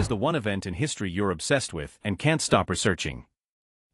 is the one event in history you're obsessed with and can't stop researching?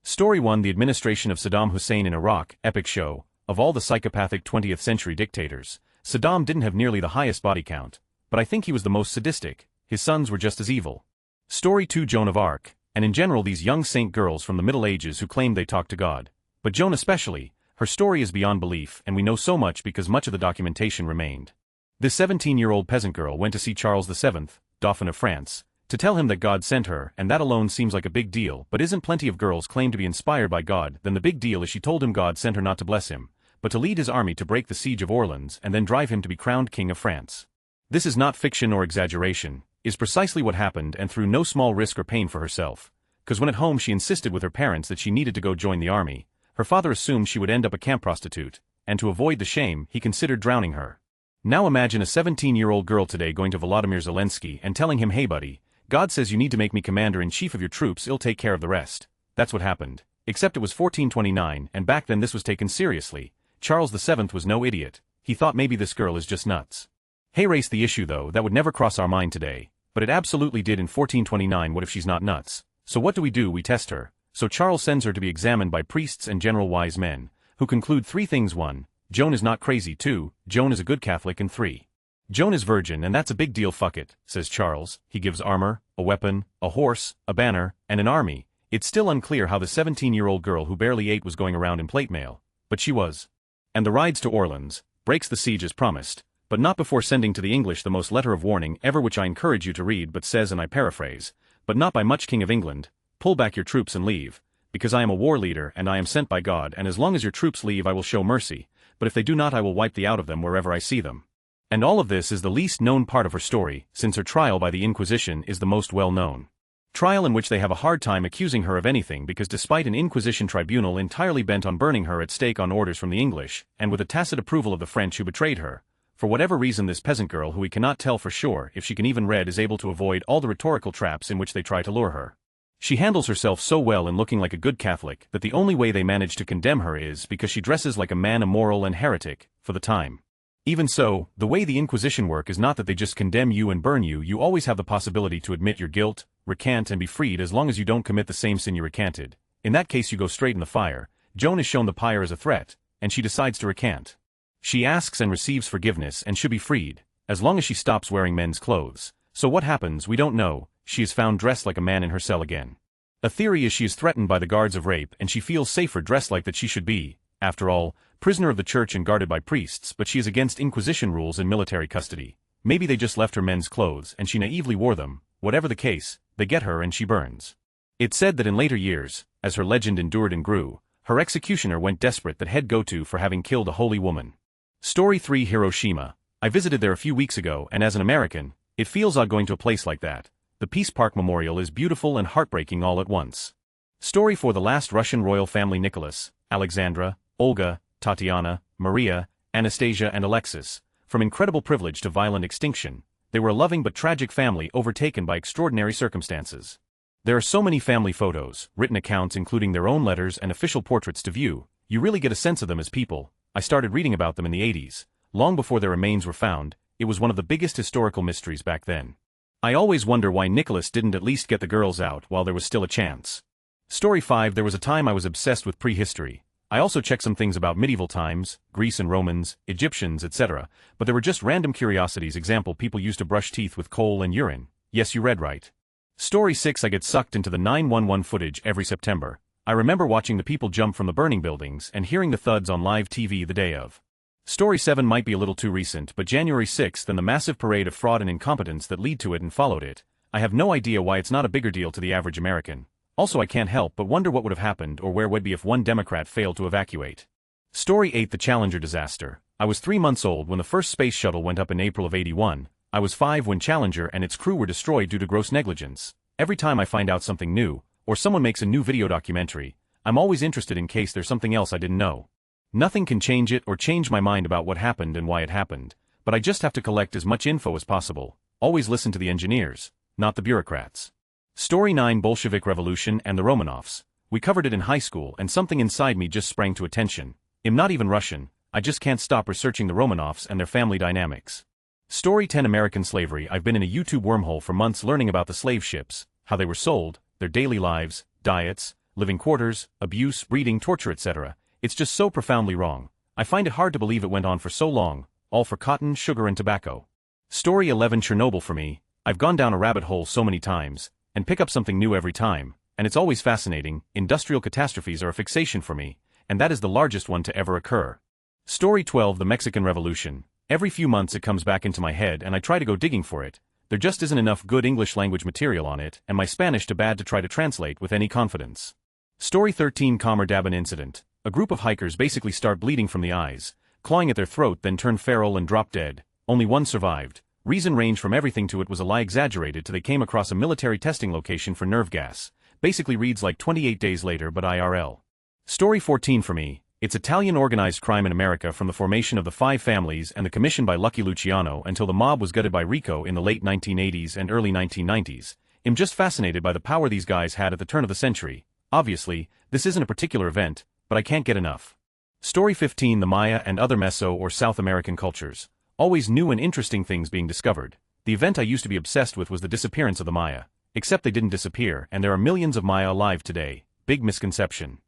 Story 1: The administration of Saddam Hussein in Iraq. Epic show. Of all the psychopathic 20th century dictators, Saddam didn't have nearly the highest body count, but I think he was the most sadistic. His sons were just as evil. Story 2: Joan of Arc, and in general these young saint girls from the Middle Ages who claimed they talked to God. But Joan especially, her story is beyond belief, and we know so much because much of the documentation remained. This 17-year-old peasant girl went to see Charles VII, Dauphin of France, to tell him that God sent her, and that alone seems like a big deal, but isn't plenty of girls claim to be inspired by God? Then the big deal is she told him God sent her not to bless him, but to lead his army to break the siege of Orleans and then drive him to be crowned King of France. This is not fiction or exaggeration, is precisely what happened, and through no small risk or pain for herself, because when at home she insisted with her parents that she needed to go join the army, her father assumed she would end up a camp prostitute, and to avoid the shame, he considered drowning her. Now imagine a 17-year-old girl today going to Volodymyr Zelensky and telling him, "Hey buddy, God says you need to make me commander-in-chief of your troops, he'll take care of the rest." That's what happened. Except it was 1429, and back then this was taken seriously. Charles VII was no idiot. He thought maybe this girl is just nuts. Hey, race the issue though, that would never cross our mind today. But it absolutely did in 1429. What if she's not nuts? So what do? We test her. So Charles sends her to be examined by priests and general wise men, who conclude 3 things. 1. Joan is not crazy. 2. Joan is a good Catholic. And 3. Joan is virgin, and that's a big deal. Fuck it, says Charles. He gives armor, a weapon, a horse, a banner, and an army. It's still unclear how the 17-year-old girl who barely ate was going around in plate mail. But she was. And the rides to Orleans, breaks the siege as promised, but not before sending to the English the most letter of warning ever, which I encourage you to read, but says, and I paraphrase, "But not by much, King of England, pull back your troops and leave, because I am a war leader and I am sent by God, and as long as your troops leave I will show mercy, but if they do not I will wipe the out of them wherever I see them." And all of this is the least known part of her story, since her trial by the Inquisition is the most well-known. Trial in which they have a hard time accusing her of anything, because despite an Inquisition tribunal entirely bent on burning her at stake on orders from the English, and with a tacit approval of the French who betrayed her, for whatever reason this peasant girl, who we cannot tell for sure if she can even read, is able to avoid all the rhetorical traps in which they try to lure her. She handles herself so well in looking like a good Catholic that the only way they manage to condemn her is because she dresses like a man, immoral and heretic, for the time. Even so, the way the Inquisition work is not that they just condemn you and burn you. You always have the possibility to admit your guilt, recant and be freed as long as you don't commit the same sin you recanted. In that case you go straight in the fire. Joan is shown the pyre as a threat, and she decides to recant. She asks and receives forgiveness and should be freed, as long as she stops wearing men's clothes. So what happens? We don't know. She is found dressed like a man in her cell again. A theory is she is threatened by the guards of rape and she feels safer dressed like that. She should be, after all, prisoner of the church and guarded by priests, but she is against Inquisition rules and military custody. Maybe they just left her men's clothes and she naively wore them. Whatever the case, they get her and she burns. It's said that in later years, as her legend endured and grew, her executioner went desperate that he'd go to for having killed a holy woman. Story 3: Hiroshima. I visited there a few weeks ago, and as an American, it feels odd going to a place like that. The Peace Park Memorial is beautiful and heartbreaking all at once. Story 4: The last Russian royal family. Nicholas, Alexandra, Olga, Tatiana, Maria, Anastasia and Alexis. From incredible privilege to violent extinction, they were a loving but tragic family overtaken by extraordinary circumstances. There are so many family photos, written accounts including their own letters and official portraits to view. You really get a sense of them as people. I started reading about them in the 80s. Long before their remains were found, it was one of the biggest historical mysteries back then. I always wonder why Nicholas didn't at least get the girls out while there was still a chance. Story 5: There was a time I was obsessed with prehistory. I also checked some things about medieval times, Greece and Romans, Egyptians, etc., but there were just random curiosities. Example: people used to brush teeth with coal and urine. Yes, you read right. Story 6: I get sucked into the 911 footage every September. I remember watching the people jump from the burning buildings and hearing the thuds on live TV the day of. Story 7 might be a little too recent, but January 6th and the massive parade of fraud and incompetence that lead to it and followed it. I have no idea why it's not a bigger deal to the average American. Also, I can't help but wonder what would have happened or where would be if one Democrat failed to evacuate. Story 8: The Challenger disaster. I was 3 months old when the first space shuttle went up in April of '81. I was 5 when Challenger and its crew were destroyed due to gross negligence. Every time I find out something new, or someone makes a new video documentary, I'm always interested in case there's something else I didn't know. Nothing can change it or change my mind about what happened and why it happened, but I just have to collect as much info as possible. Always listen to the engineers, not the bureaucrats. Story 9: Bolshevik Revolution and the Romanovs. We covered it in high school and something inside me just sprang to attention. I'm not even Russian, I just can't stop researching the Romanovs and their family dynamics. Story 10 American Slavery. I've been in a YouTube wormhole for months learning about the slave ships, how they were sold, their daily lives, diets, living quarters, abuse, breeding, torture, etc. It's just so profoundly wrong. I find it hard to believe it went on for so long, all for cotton, sugar and tobacco. Story 11 Chernobyl. For me, I've gone down a rabbit hole so many times, and pick up something new every time, and it's always fascinating. Industrial catastrophes are a fixation for me, and that is the largest one to ever occur. Story 12 The Mexican Revolution. Every few months it comes back into my head and I try to go digging for it. There just isn't enough good English language material on it, and my Spanish too bad to try to translate with any confidence. Story 13 Comer Daban Incident. A group of hikers basically start bleeding from the eyes, clawing at their throat, then turn feral and drop dead. Only one survived. Reason ranged from everything to it was a lie exaggerated to they came across a military testing location for nerve gas. Basically reads like 28 days later but IRL. Story 14 For me, it's Italian organized crime in America from the formation of the Five Families and the commission by Lucky Luciano until the mob was gutted by Rico in the late 1980s and early 1990s. I'm just fascinated by the power these guys had at the turn of the century. Obviously, this isn't a particular event, but I can't get enough. Story 15 The Maya and other Meso or South American cultures. Always new and interesting things being discovered. The event I used to be obsessed with was the disappearance of the Maya. Except they didn't disappear and there are millions of Maya alive today. Big misconception.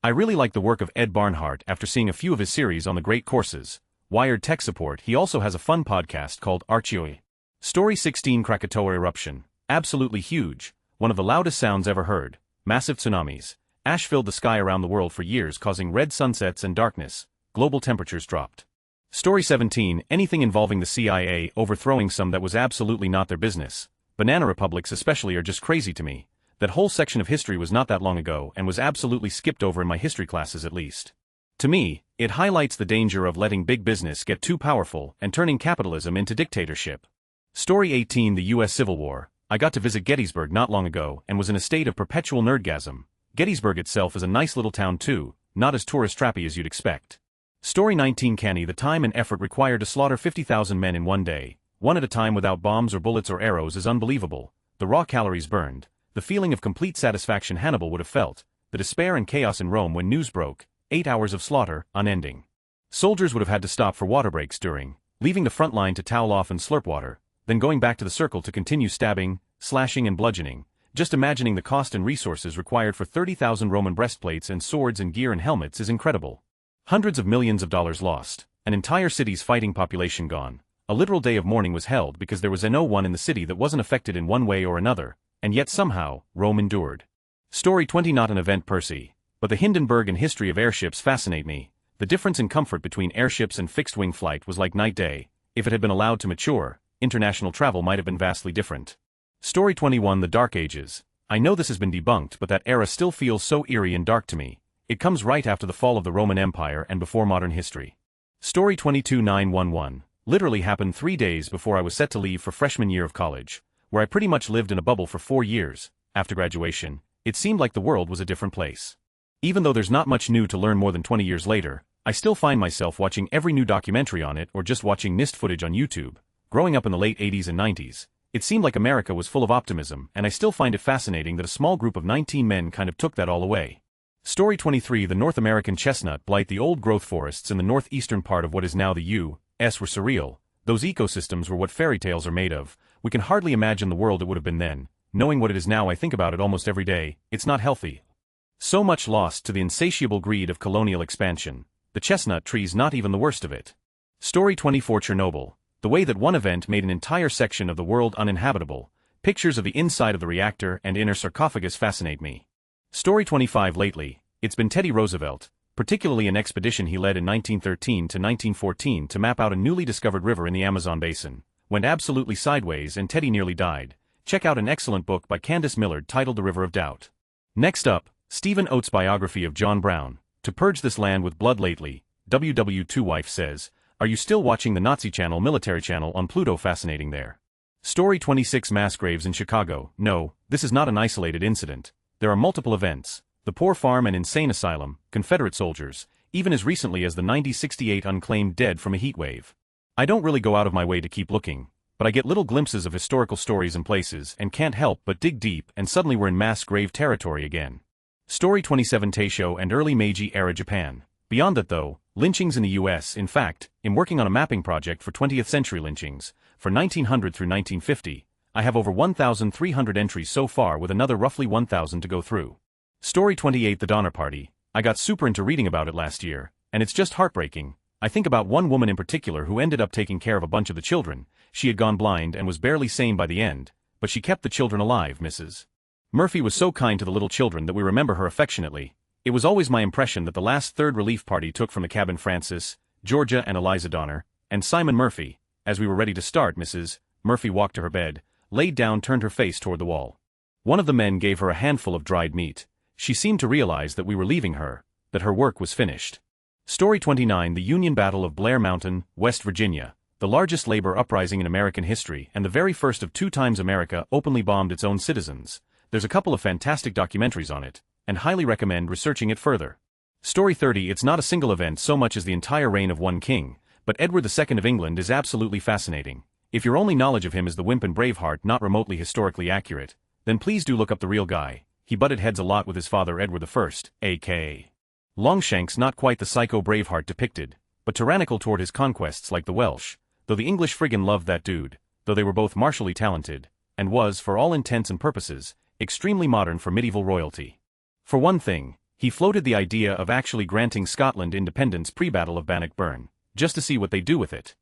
I really like the work of Ed Barnhart after seeing a few of his series on the great courses. Wired Tech Support. He also has a fun podcast called Archioe. Story 16 Krakatoa Eruption. Absolutely huge. One of the loudest sounds ever heard. Massive tsunamis. Ash filled the sky around the world for years, causing red sunsets and darkness. Global temperatures dropped. Story 17 Anything involving the CIA overthrowing some that was absolutely not their business. Banana republics especially are just crazy to me. That whole section of history was not that long ago and was absolutely skipped over in my history classes at least. To me, it highlights the danger of letting big business get too powerful and turning capitalism into dictatorship. Story 18 The U.S. Civil War. I got to visit Gettysburg not long ago and was in a state of perpetual nerdgasm. Gettysburg itself is a nice little town too, not as tourist trappy as you'd expect. Story 19 Canny. The time and effort required to slaughter 50,000 men in one day, one at a time without bombs or bullets or arrows is unbelievable. The raw calories burned, the feeling of complete satisfaction Hannibal would have felt, the despair and chaos in Rome when news broke, 8 hours of slaughter, unending. Soldiers would have had to stop for water breaks during, leaving the front line to towel off and slurp water, then going back to the circle to continue stabbing, slashing and bludgeoning. Just imagining the cost and resources required for 30,000 Roman breastplates and swords and gear and helmets is incredible. Hundreds of millions of dollars lost, an entire city's fighting population gone. A literal day of mourning was held because there was no one in the city that wasn't affected in one way or another, and yet somehow, Rome endured. Story 20 Not an event per se, but the Hindenburg and history of airships fascinate me. The difference in comfort between airships and fixed-wing flight was like night-day. If it had been allowed to mature, international travel might have been vastly different. Story 21 The Dark Ages. I know this has been debunked, but that era still feels so eerie and dark to me. It comes right after the fall of the Roman Empire and before modern history. Story 22 911. Literally happened 3 days before I was set to leave for freshman year of college, where I pretty much lived in a bubble for 4 years. After graduation, it seemed like the world was a different place. Even though there's not much new to learn more than 20 years later, I still find myself watching every new documentary on it or just watching NIST footage on YouTube. Growing up in the late 80s and 90s, it seemed like America was full of optimism, and I still find it fascinating that a small group of 19 men kind of took that all away. Story 23 The North American chestnut blight. The old growth forests in the northeastern part of what is now the U.S. were surreal. Those ecosystems were what fairy tales are made of. We can hardly imagine the world it would have been then. Knowing what it is now, I think about it almost every day. It's not healthy. So much lost to the insatiable greed of colonial expansion. The chestnut tree's not even the worst of it. Story 24 Chernobyl. The way that one event made an entire section of the world uninhabitable. Pictures of the inside of the reactor and inner sarcophagus fascinate me. Story 25 Lately, it's been Teddy Roosevelt, particularly an expedition he led in 1913 to 1914 to map out a newly discovered river in the Amazon basin. Went absolutely sideways and Teddy nearly died. Check out an excellent book by Candace Millard titled The River of Doubt. Next up, Stephen Oates' biography of John Brown. To purge this land with blood lately, WW2 Wife says, are you still watching the Nazi channel Military Channel on Pluto? Fascinating there. Story 26 Mass graves in Chicago. No, this is not an isolated incident. There are multiple events. The Poor Farm and Insane Asylum, Confederate soldiers, even as recently as the 1968 unclaimed dead from a heat wave. I don't really go out of my way to keep looking, but I get little glimpses of historical stories and places and can't help but dig deep, and suddenly we're in mass grave territory again. Story 27 Taisho and early Meiji-era Japan. Beyond that though, lynchings in the US. In fact, I'm working on a mapping project for 20th century lynchings, for 1900 through 1950, I have over 1,300 entries so far with another roughly 1,000 to go through. Story 28 The Donner Party. I got super into reading about it last year, and it's just heartbreaking. I think about one woman in particular who ended up taking care of a bunch of the children. She had gone blind and was barely sane by the end, but she kept the children alive. Mrs. Murphy was so kind to the little children that we remember her affectionately. It was always my impression that the last third relief party took from the cabin Francis, Georgia and Eliza Donner, and Simon Murphy. As we were ready to start, Mrs. Murphy walked to her bed, laid down, turned her face toward the wall. One of the men gave her a handful of dried meat. She seemed to realize that we were leaving her, that her work was finished. Story 29 The Union Battle of Blair Mountain, West Virginia, the largest labor uprising in American history and the very first of 2 times America openly bombed its own citizens. There's a couple of fantastic documentaries on it, and highly recommend researching it further. Story 30 It's not a single event so much as the entire reign of one king, but Edward II of England is absolutely fascinating. If your only knowledge of him is the wimp and Braveheart not remotely historically accurate, then please do look up the real guy. He butted heads a lot with his father Edward I, a.k.a. Longshanks, not quite the psycho Braveheart depicted, but tyrannical toward his conquests like the Welsh, though the English friggin' loved that dude, though they were both martially talented, and was, for all intents and purposes, extremely modern for medieval royalty. For one thing, he floated the idea of actually granting Scotland independence pre-Battle of Bannockburn, just to see what they'd do with it.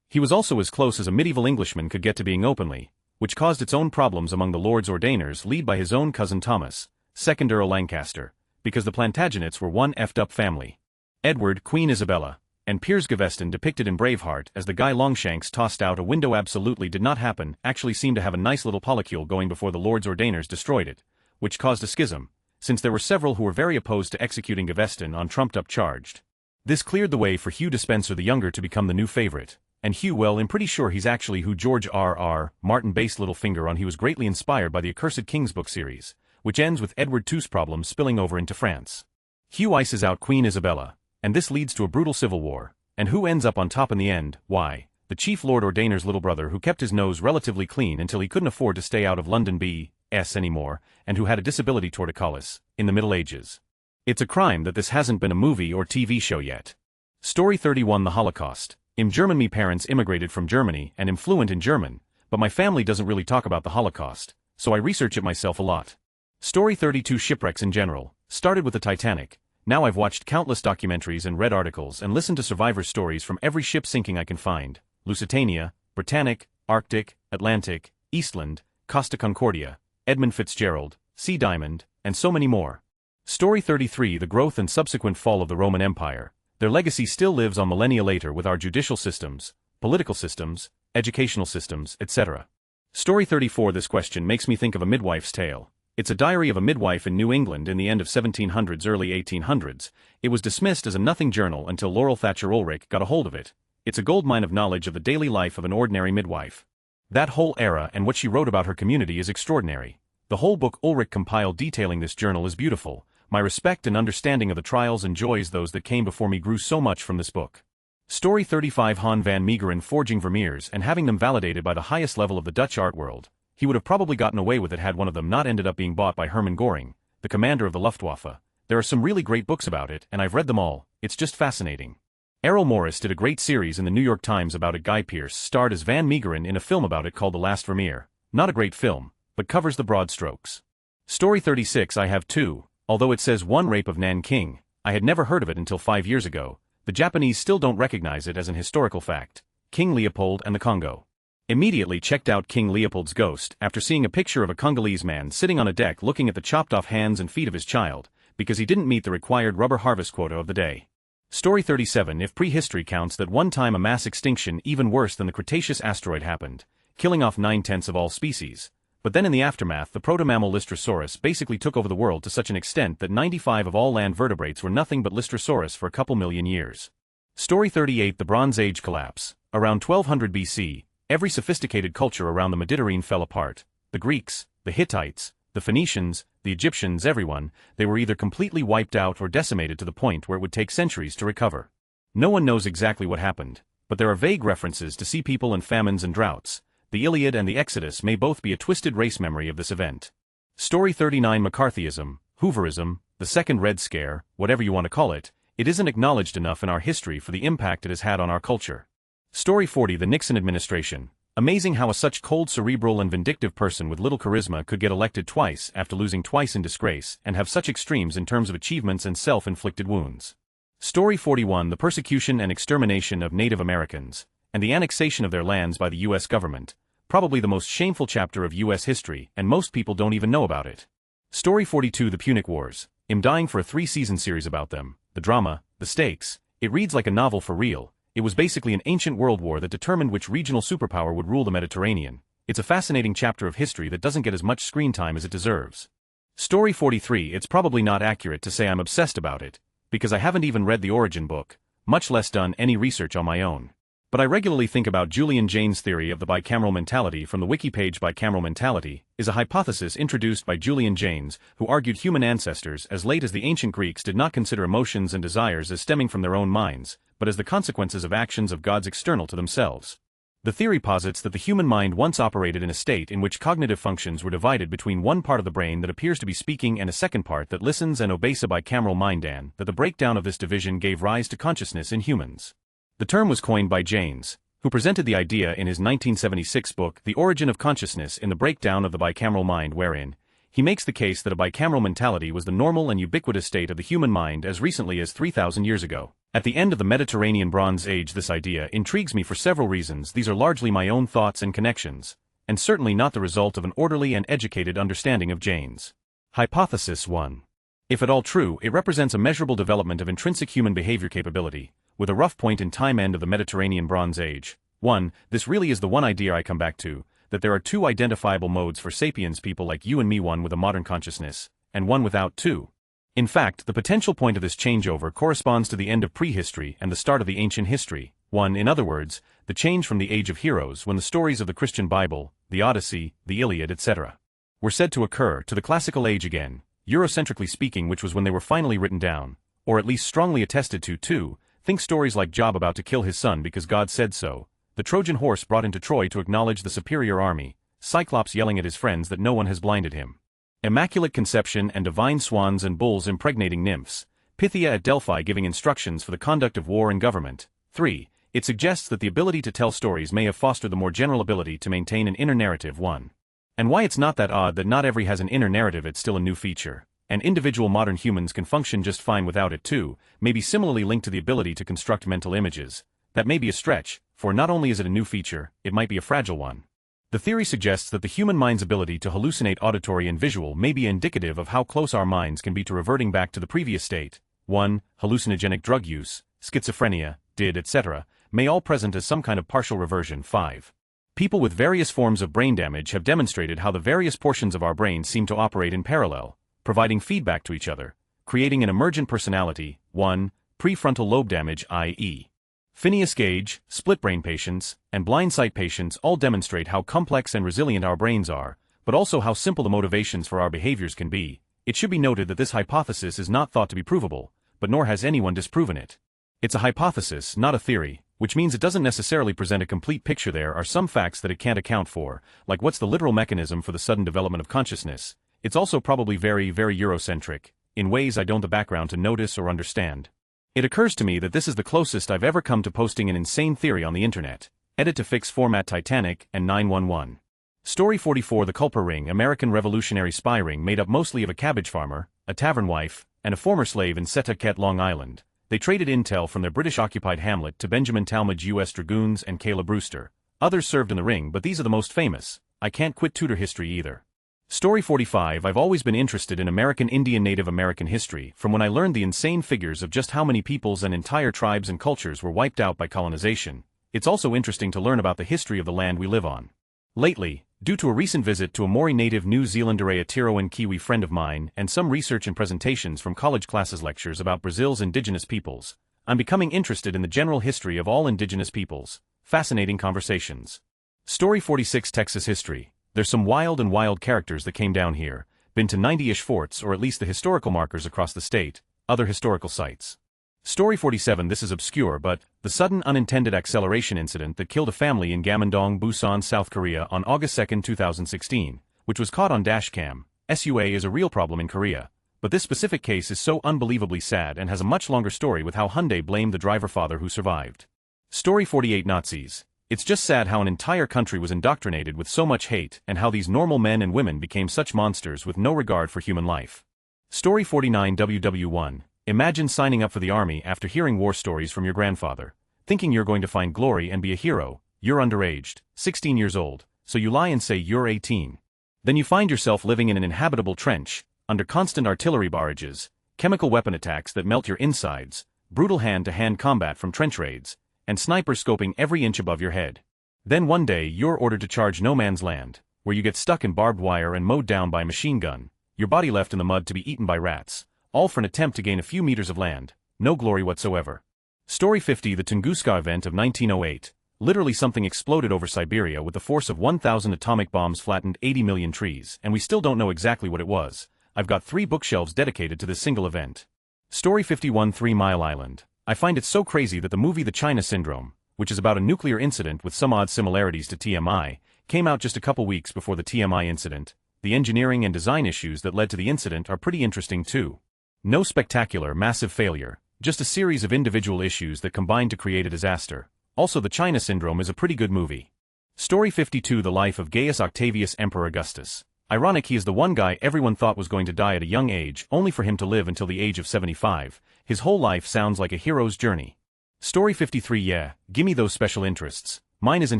He was also as close as a medieval Englishman could get to being openly, which caused its own problems among the Lords Ordainers led by his own cousin Thomas, 2nd Earl Lancaster, because the Plantagenets were one effed up family. Edward, Queen Isabella, and Piers Gaveston depicted in Braveheart as the guy Longshanks tossed out a window absolutely did not happen actually seemed to have a nice little polycule going before the Lords Ordainers destroyed it, which caused a schism, since there were several who were very opposed to executing Gaveston on trumped-up charged. This cleared the way for Hugh Despenser the Younger to become the new favorite, and Hugh, well, I'm pretty sure he's actually who George R.R. Martin based Littlefinger on. He was greatly inspired by the Accursed Kings book series, which ends with Edward II's problems spilling over into France. Hugh ices out Queen Isabella, and this leads to a brutal civil war, and who ends up on top in the end? Why, the Chief Lord Ordainer's little brother who kept his nose relatively clean until he couldn't afford to stay out of London B.S. anymore, and who had a disability torticollis, in the Middle Ages. It's a crime that this hasn't been a movie or TV show yet. Story 31 The Holocaust. In German, me parents immigrated from Germany and am fluent in German, but my family doesn't really talk about the Holocaust, so I research it myself a lot. Story 32 Shipwrecks in general. Started with the Titanic. Now I've watched countless documentaries and read articles and listened to survivor stories from every ship sinking I can find. Lusitania, Britannic, Arctic, Atlantic, Eastland, Costa Concordia, Edmund Fitzgerald, Sea Diamond, and so many more. Story 33 The growth and subsequent fall of the Roman Empire. Their legacy still lives on millennia later with our judicial systems, political systems, educational systems, etc. Story 34 This question makes me think of A Midwife's Tale. It's a diary of a midwife in New England in the end of 1700s, early 1800s. It was dismissed as a nothing journal until Laurel Thatcher Ulrich got a hold of it. It's a goldmine of knowledge of the daily life of an ordinary midwife. That whole era and what she wrote about her community is extraordinary. The whole book Ulrich compiled detailing this journal is beautiful. My respect and understanding of the trials and joys those that came before me grew so much from this book. Story 35 Han van Meegeren forging Vermeers and having them validated by the highest level of the Dutch art world. He would have probably gotten away with it had one of them not ended up being bought by Hermann Göring, the commander of the Luftwaffe. There are some really great books about it, and I've read them all. It's just fascinating. Errol Morris did a great series in the New York Times about it. Guy Pearce starred as Van Meegeren in a film about it called The Last Vermeer. Not a great film, but covers the broad strokes. Story 36 I have two. Although it says one rape of Nanking, I had never heard of it until 5 years ago. The Japanese still don't recognize it as an historical fact. King Leopold and the Congo. Immediately checked out King Leopold's ghost after seeing a picture of a Congolese man sitting on a deck looking at the chopped off hands and feet of his child, because he didn't meet the required rubber harvest quota of the day. Story 37 If prehistory counts, that one time a mass extinction even worse than the Cretaceous asteroid happened, killing off 9/10 of all species. But then in the aftermath the proto-mammal Lystrosaurus basically took over the world to such an extent that 95 of all land vertebrates were nothing but Lystrosaurus for a couple million years. Story 38 The Bronze Age collapse. Around 1200 BC, every sophisticated culture around the Mediterranean fell apart. The Greeks, the Hittites, the Phoenicians, the Egyptians, everyone, they were either completely wiped out or decimated to the point where it would take centuries to recover. No one knows exactly what happened, but there are vague references to sea people and famines and droughts. The Iliad and the Exodus may both be a twisted race memory of this event. Story 39 McCarthyism, Hooverism, the Second Red Scare, whatever you want to call it, it isn't acknowledged enough in our history for the impact it has had on our culture. Story 40 The Nixon administration. Amazing how such cold, cerebral and vindictive person with little charisma could get elected twice after losing twice in disgrace and have such extremes in terms of achievements and self-inflicted wounds. Story 41: The persecution and extermination of Native Americans, and the annexation of their lands by the U.S. government, probably the most shameful chapter of U.S. history, and most people don't even know about it. Story 42: The Punic Wars. I'm dying for a 3-season series about them. The drama, the stakes, it reads like a novel for real. It was basically an ancient world war that determined which regional superpower would rule the Mediterranean. It's a fascinating chapter of history that doesn't get as much screen time as it deserves. Story 43: It's probably not accurate to say I'm obsessed about it, because I haven't even read the origin book, much less done any research on my own. But I regularly think about Julian Jaynes' theory of the bicameral mentality from the wiki page. Bicameral mentality is a hypothesis introduced by Julian Jaynes, who argued human ancestors as late as the ancient Greeks did not consider emotions and desires as stemming from their own minds, but as the consequences of actions of gods external to themselves. The theory posits that the human mind once operated in a state in which cognitive functions were divided between one part of the brain that appears to be speaking and a second part that listens and obeys. A bicameral mind, and that the breakdown of this division gave rise to consciousness in humans. The term was coined by Jaynes, who presented the idea in his 1976 book The Origin of Consciousness in the Breakdown of the Bicameral Mind, wherein he makes the case that a bicameral mentality was the normal and ubiquitous state of the human mind as recently as 3,000 years ago. At the end of the Mediterranean Bronze Age, this idea intrigues me for several reasons. These are largely my own thoughts and connections, and certainly not the result of an orderly and educated understanding of Jaynes. Hypothesis 1. If at all true, it represents a measurable development of intrinsic human behavior capability, with a rough point in time end of the Mediterranean Bronze Age. 1. This really is the one idea I come back to, that there are two identifiable modes for sapiens people like you and me, one with a modern consciousness, and one without. 2. In fact, the potential point of this changeover corresponds to the end of prehistory and the start of the ancient history. 1. In other words, the change from the age of heroes, when the stories of the Christian Bible, the Odyssey, the Iliad, etc., were said to occur, to the classical age again, Eurocentrically speaking, which was when they were finally written down, or at least strongly attested to. 2. Think stories like Job about to kill his son because God said so, the Trojan horse brought into Troy to acknowledge the superior army, Cyclops yelling at his friends that no one has blinded him, Immaculate Conception and divine swans and bulls impregnating nymphs, Pythia at Delphi giving instructions for the conduct of war and government. 3. It suggests that the ability to tell stories may have fostered the more general ability to maintain an inner narrative. 1. And why it's not that odd that not every has an inner narrative, it's still a new feature, and individual modern humans can function just fine without it too, may be similarly linked to the ability to construct mental images. That may be a stretch, for not only is it a new feature, it might be a fragile one. The theory suggests that the human mind's ability to hallucinate auditory and visual may be indicative of how close our minds can be to reverting back to the previous state. 1. Hallucinogenic drug use, schizophrenia, DID, etc., may all present as some kind of partial reversion. 5. People with various forms of brain damage have demonstrated how the various portions of our brain seem to operate in parallel, providing feedback to each other, creating an emergent personality. 1. Prefrontal lobe damage, i.e. Phineas Gage, split brain patients, and blind sight patients all demonstrate how complex and resilient our brains are, but also how simple the motivations for our behaviors can be. It should be noted that this hypothesis is not thought to be provable, but nor has anyone disproven it. It's a hypothesis, not a theory, which means it doesn't necessarily present a complete picture. There are some facts that it can't account for, like what's the literal mechanism for the sudden development of consciousness. It's also probably very, very Eurocentric, in ways I don't the background to notice or understand. It occurs to me that this is the closest I've ever come to posting an insane theory on the internet. Edit to fix format Titanic and 911. Story 44: The Culper Ring, American Revolutionary spy ring made up mostly of a cabbage farmer, a tavern wife, and a former slave in Setauket, Long Island. They traded intel from their British-occupied hamlet to Benjamin Talmadge U.S. Dragoons and Caleb Brewster. Others served in the ring, but these are the most famous. I can't quit Tudor history either. Story 45: I've always been interested in American Indian Native American history, from when I learned the insane figures of just how many peoples and entire tribes and cultures were wiped out by colonization. It's also interesting to learn about the history of the land we live on. Lately, due to a recent visit to a Maori native New Zealander Aotearoan Kiwi friend of mine and some research and presentations from college classes lectures about Brazil's indigenous peoples, I'm becoming interested in the general history of all indigenous peoples. Fascinating conversations. Story 46: Texas history. There's some wild characters that came down here, been to 90-ish forts or at least the historical markers across the state, other historical sites. Story 47: This is obscure, but the sudden unintended acceleration incident that killed a family in Gamondong, Busan, South Korea on August 2, 2016, which was caught on dashcam. SUA is a real problem in Korea, but this specific case is so unbelievably sad and has a much longer story with how Hyundai blamed the driver father who survived. Story 48: Nazis. It's just sad how an entire country was indoctrinated with so much hate and how these normal men and women became such monsters with no regard for human life. Story 49 WW1. Imagine signing up for the army after hearing war stories from your grandfather, thinking you're going to find glory and be a hero. You're underaged, 16 years old, so you lie and say you're 18. Then you find yourself living in an inhabitable trench, under constant artillery barrages, chemical weapon attacks that melt your insides, brutal hand-to-hand combat from trench raids, and snipers scoping every inch above your head. Then one day you're ordered to charge no man's land, where you get stuck in barbed wire and mowed down by a machine gun, your body left in the mud to be eaten by rats, all for an attempt to gain a few meters of land, no glory whatsoever. Story 50 The Tunguska event of 1908. Literally something exploded over Siberia with the force of 1,000 atomic bombs flattened 80 million trees, and we still don't know exactly what it was. I've got 3 bookshelves dedicated to this single event. Story 51 3 Mile Island. I find it so crazy that the movie The China Syndrome, which is about a nuclear incident with some odd similarities to TMI, came out just a couple weeks before the TMI incident. The engineering and design issues that led to the incident are pretty interesting too. No spectacular, massive failure, just a series of individual issues that combined to create a disaster. Also, The China Syndrome is a pretty good movie. Story 52 The Life of Gaius Octavius Emperor Augustus. Ironic, he is the one guy everyone thought was going to die at a young age, only for him to live until the age of 75. His whole life sounds like a hero's journey. Story 53 Yeah, gimme those special interests. Mine is in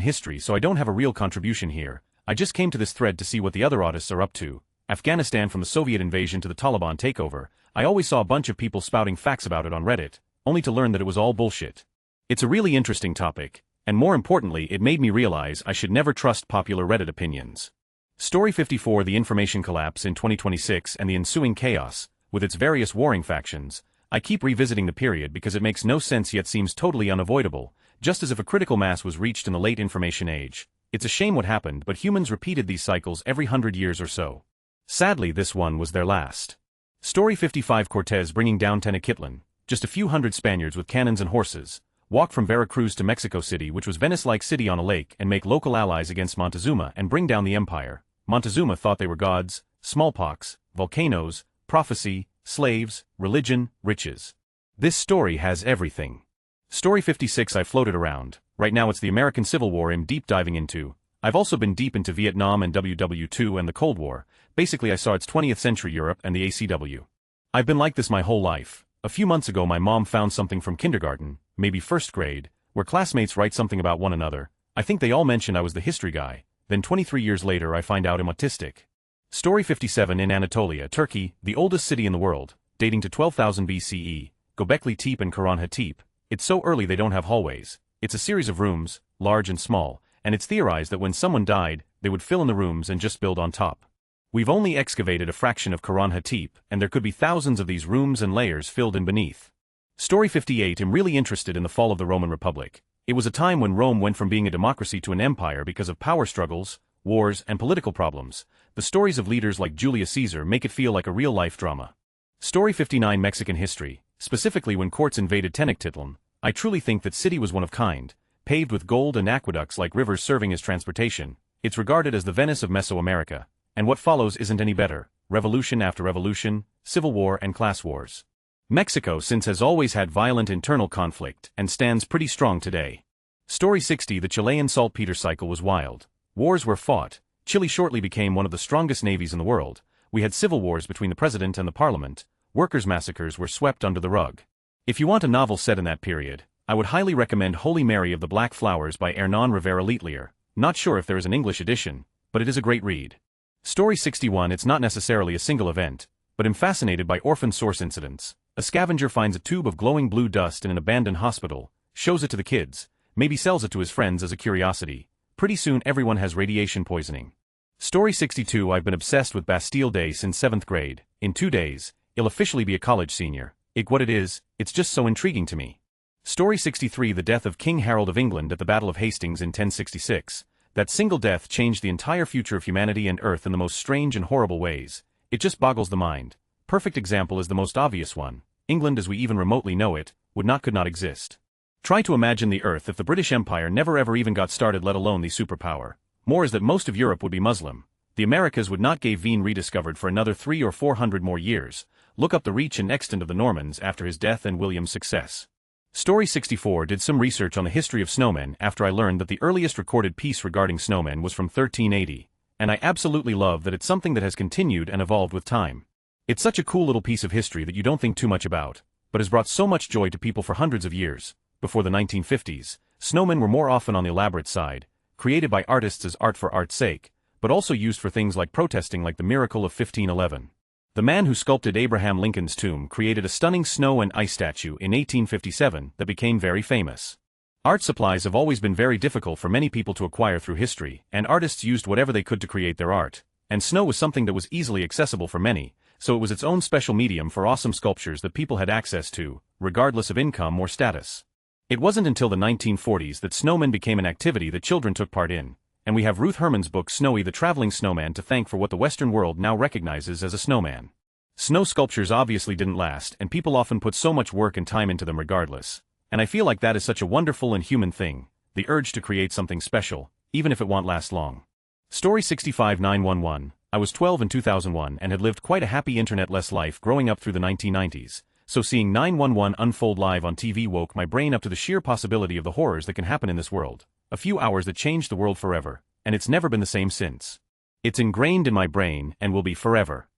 history, so I don't have a real contribution here. I just came to this thread to see what the other artists are up to. Afghanistan from the Soviet invasion to the Taliban takeover. I always saw a bunch of people spouting facts about it on Reddit, only to learn that it was all bullshit. It's a really interesting topic, and more importantly, it made me realize I should never trust popular Reddit opinions. Story 54 The information collapse in 2026 and the ensuing chaos, with its various warring factions. I keep revisiting the period because it makes no sense yet seems totally unavoidable, just as if a critical mass was reached in the late information age. It's a shame what happened, but humans repeated these cycles every 100 years or so. Sadly, this one was their last. Story 55 Cortez bringing down Tenochtitlan. Just a few hundred Spaniards with cannons and horses walk from Veracruz to Mexico City, which was Venice-like city on a lake, and make local allies against Montezuma and bring down the empire. Montezuma thought they were gods, smallpox, volcanoes, prophecy, slaves, religion, riches. This story has everything. Story 56 I floated around. Right now it's the American Civil War I'm deep diving into. I've also been deep into Vietnam and WW2 and the Cold War. Basically I saw its 20th century Europe and the ACW. I've been like this my whole life. A few months ago my mom found something from kindergarten, maybe first grade, where classmates write something about one another. I think they all mentioned I was the history guy. Then 23 years later I find out I'm autistic. Story 57 In Anatolia, Turkey, the oldest city in the world, dating to 12,000 BCE, Göbekli Tepe and Karahan Tepe. It's so early they don't have hallways. It's a series of rooms, large and small, and it's theorized that when someone died, they would fill in the rooms and just build on top. We've only excavated a fraction of Karahan Tepe, and there could be thousands of these rooms and layers filled in beneath. Story 58 I'm really interested in the fall of the Roman Republic. It was a time when Rome went from being a democracy to an empire because of power struggles, wars, and political problems. The stories of leaders like Julius Caesar make it feel like a real-life drama. Story 59 Mexican history, specifically when courts invaded Tenochtitlan. I truly think that city was one of kind, paved with gold and aqueducts like rivers serving as transportation. It's regarded as the Venice of Mesoamerica, and what follows isn't any better. Revolution after revolution, civil war and class wars. Mexico since has always had violent internal conflict and stands pretty strong today. Story 60 The Chilean saltpeter cycle was wild. Wars were fought. Chile shortly became one of the strongest navies in the world. We had civil wars between the president and the parliament. Workers' massacres were swept under the rug. If you want a novel set in that period, I would highly recommend Holy Mary of the Black Flowers by Hernán Rivera Letelier. Not sure if there is an English edition, but it is a great read. Story 61 It's not necessarily a single event, but I'm fascinated by orphan source incidents. A scavenger finds a tube of glowing blue dust in an abandoned hospital, shows it to the kids, maybe sells it to his friends as a curiosity. Pretty soon everyone has radiation poisoning. Story 62 I've been obsessed with Bastille Day since 7th grade. In 2 days, I'll officially be a college senior. What it is, it's just so intriguing to me. Story 63 The death of King Harold of England at the Battle of Hastings in 1066. That single death changed the entire future of humanity and Earth in the most strange and horrible ways. It just boggles the mind. Perfect example is the most obvious one. England as we even remotely know it, could not exist. Try to imagine the Earth if the British Empire never ever even got started, let alone the superpower. More is that most of Europe would be Muslim. The Americas would not get Veen rediscovered for another 300 or 400 more years. Look up the reach and extent of the Normans after his death and William's success. Story 64 did some research on the history of snowmen after I learned that the earliest recorded piece regarding snowmen was from 1380, and I absolutely love that it's something that has continued and evolved with time. It's such a cool little piece of history that you don't think too much about, but has brought so much joy to people for hundreds of years. Before the 1950s, snowmen were more often on the elaborate side, created by artists as art for art's sake, but also used for things like protesting, like the miracle of 1511. The man who sculpted Abraham Lincoln's tomb created a stunning snow and ice statue in 1857 that became very famous. Art supplies have always been very difficult for many people to acquire through history, and artists used whatever they could to create their art, and snow was something that was easily accessible for many, so it was its own special medium for awesome sculptures that people had access to, regardless of income or status. It wasn't until the 1940s that snowmen became an activity that children took part in, and we have Ruth Herman's book Snowy the Traveling Snowman to thank for what the Western world now recognizes as a snowman. Snow sculptures obviously didn't last, and people often put so much work and time into them regardless, and I feel like that is such a wonderful and human thing, the urge to create something special, even if it won't last long. Story 65911. I was 12 in 2001 and had lived quite a happy internet-less life growing up through the 1990s, so seeing 911 unfold live on TV woke my brain up to the sheer possibility of the horrors that can happen in this world. A few hours that changed the world forever, and it's never been the same since. It's ingrained in my brain and will be forever.